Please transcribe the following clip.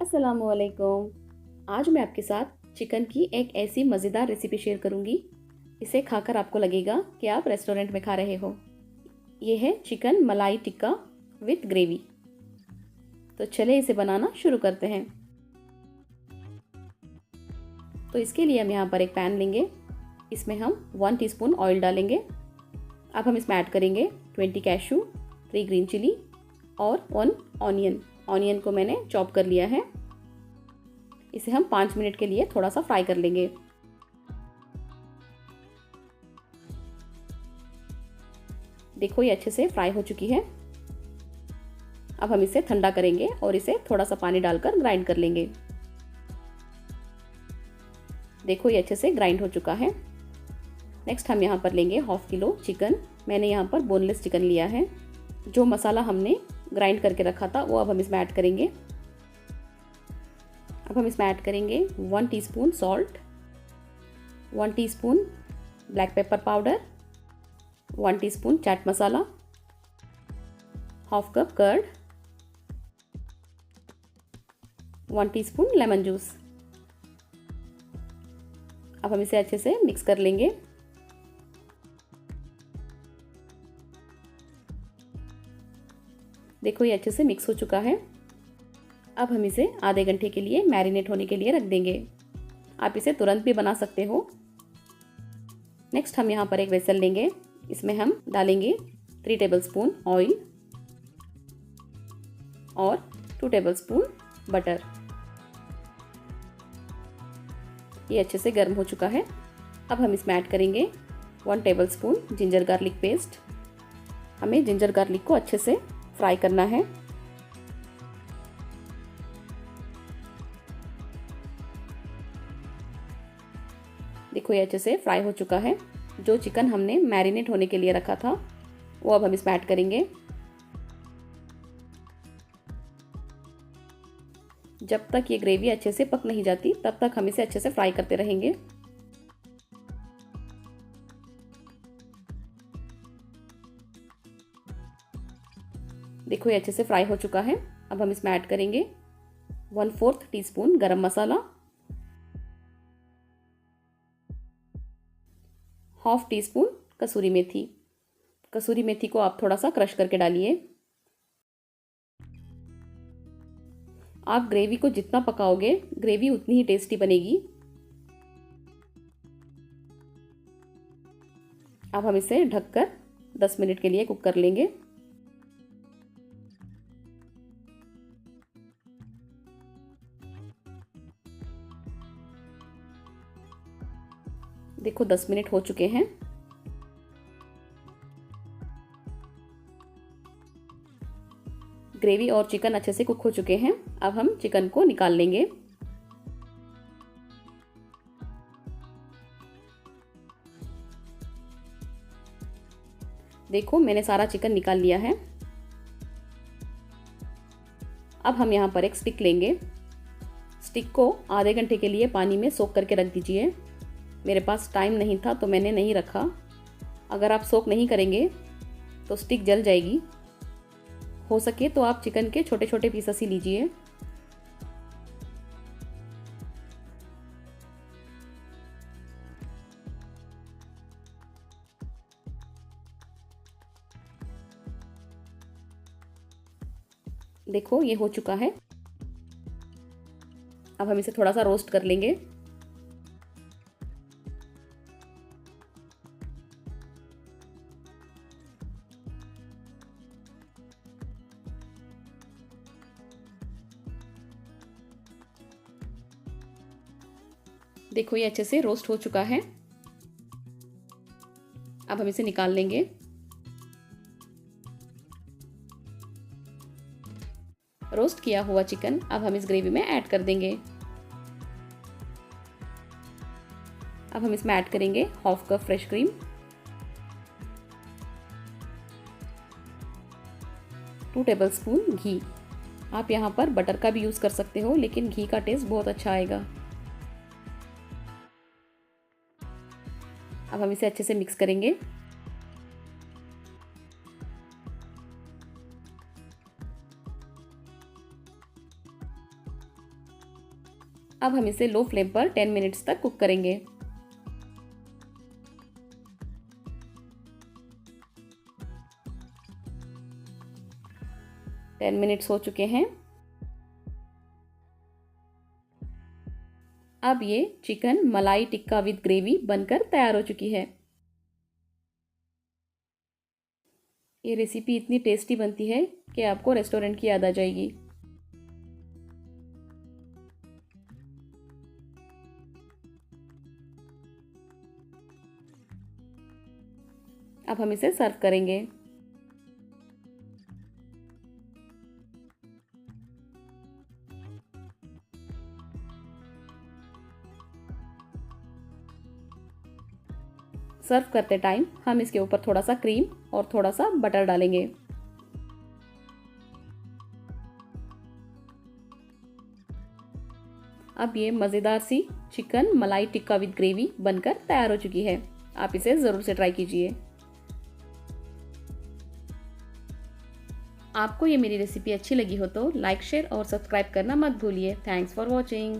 अस्सलामुअलैकुम। आज मैं आपके साथ चिकन की एक ऐसी मज़ेदार रेसिपी शेयर करूंगी। इसे खाकर आपको लगेगा कि आप रेस्टोरेंट में खा रहे हो। ये है चिकन मलाई टिक्का विथ ग्रेवी। तो चले इसे बनाना शुरू करते हैं। तो इसके लिए हम यहाँ पर एक पैन लेंगे। इसमें हम 1 टीस्पून ऑयल डालेंगे। अब हम इसमें ऐड करेंगे 20 कैशू, 3 ग्रीन चिली और 1 ऑनियन। ऑनियन को मैंने चॉप कर लिया है। इसे हम 5 मिनट के लिए थोड़ा सा फ्राई कर लेंगे। देखो ये अच्छे से फ्राई हो चुकी है। अब हम इसे ठंडा करेंगे और इसे थोड़ा सा पानी डालकर ग्राइंड कर लेंगे। देखो ये अच्छे से ग्राइंड हो चुका है। नेक्स्ट हम यहाँ पर लेंगे हाफ किलो चिकन। मैंने यहाँ पर बोनलेस चिकन लिया है। जो मसाला हमने ग्राइंड करके रखा था वो अब हम इसमें ऐड करेंगे। अब हम इसमें ऐड करेंगे 1 teaspoon salt, 1 teaspoon black pepper powder, 1 teaspoon chaat masala, half cup curd, 1 teaspoon lemon juice. अब हम इसे अच्छे से मिक्स कर लेंगे। देखो ये अच्छे से मिक्स हो चुका है। अब हम इसे आधे घंटे के लिए मैरिनेट होने के लिए रख देंगे। आप इसे तुरंत भी बना सकते हो। नेक्स्ट हम यहाँ पर एक वेसल लेंगे। इसमें हम डालेंगे 3 टेबलस्पून ऑयल और 2 टेबलस्पून बटर। ये अच्छे से गर्म हो चुका है। अब हम इसमें ऐड करेंगे 1 टेबलस्पून जिंजर गार्लिक पेस्ट। हमें जिंजर गार्लिक को अच्छे से फ्राई करना है। देखो ये अच्छे से फ्राई हो चुका है। जो चिकन हमने मैरिनेट होने के लिए रखा था वो अब हम इसमें ऐड करेंगे। जब तक ये ग्रेवी अच्छे से पक नहीं जाती तब तक हम इसे अच्छे से फ्राई करते रहेंगे। देखो ये अच्छे से फ्राई हो चुका है। अब हम इसमें ऐड करेंगे 1/4 टीस्पून गरम मसाला, हाफ टी स्पून कसूरी मेथी। कसूरी मेथी को आप थोड़ा सा क्रश करके डालिए। आप ग्रेवी को जितना पकाओगे ग्रेवी उतनी ही टेस्टी बनेगी। अब हम इसे ढककर 10 मिनट के लिए कुक कर लेंगे। देखो 10 मिनट हो चुके हैं। ग्रेवी और चिकन अच्छे से कुक हो चुके हैं। अब हम चिकन को निकाल लेंगे। देखो मैंने सारा चिकन निकाल लिया है। अब हम यहाँ पर एक स्टिक लेंगे। स्टिक को आधे घंटे के लिए पानी में सोक करके रख दीजिए। मेरे पास टाइम नहीं था तो मैंने नहीं रखा। अगर आप सोक नहीं करेंगे तो स्टिक जल जाएगी। हो सके तो आप चिकन के छोटे छोटे पीसेस ही लीजिए। देखो ये हो चुका है। अब हम इसे थोड़ा सा रोस्ट कर लेंगे। देखो ये अच्छे से रोस्ट हो चुका है। अब हम इसे निकाल लेंगे। रोस्ट किया हुआ चिकन अब हम इस ग्रेवी में ऐड कर देंगे। अब हम इसमें ऐड करेंगे half cup fresh cream, 2 tablespoon ghee. आप यहाँ पर बटर का भी यूज़ कर सकते हो लेकिन घी का टेस्ट बहुत अच्छा आएगा। अब हम इसे अच्छे से मिक्स करेंगे। अब हम इसे लो फ्लेम पर 10 मिनट्स तक कुक करेंगे। 10 मिनट्स हो चुके हैं। अब ये चिकन मलाई टिक्का विद ग्रेवी बनकर तैयार हो चुकी है। ये रेसिपी इतनी टेस्टी बनती है कि आपको रेस्टोरेंट की याद आ जाएगी। अब हम इसे सर्व करेंगे। सर्व करते टाइम हम इसके ऊपर थोड़ा सा क्रीम और थोड़ा सा बटर डालेंगे। अब ये मज़ेदार सी चिकन मलाई टिक्का विद ग्रेवी बनकर तैयार हो चुकी है। आप इसे ज़रूर से ट्राई कीजिए। आपको ये मेरी रेसिपी अच्छी लगी हो तो लाइक, शेयर और सब्सक्राइब करना मत भूलिए। Thanks for watching.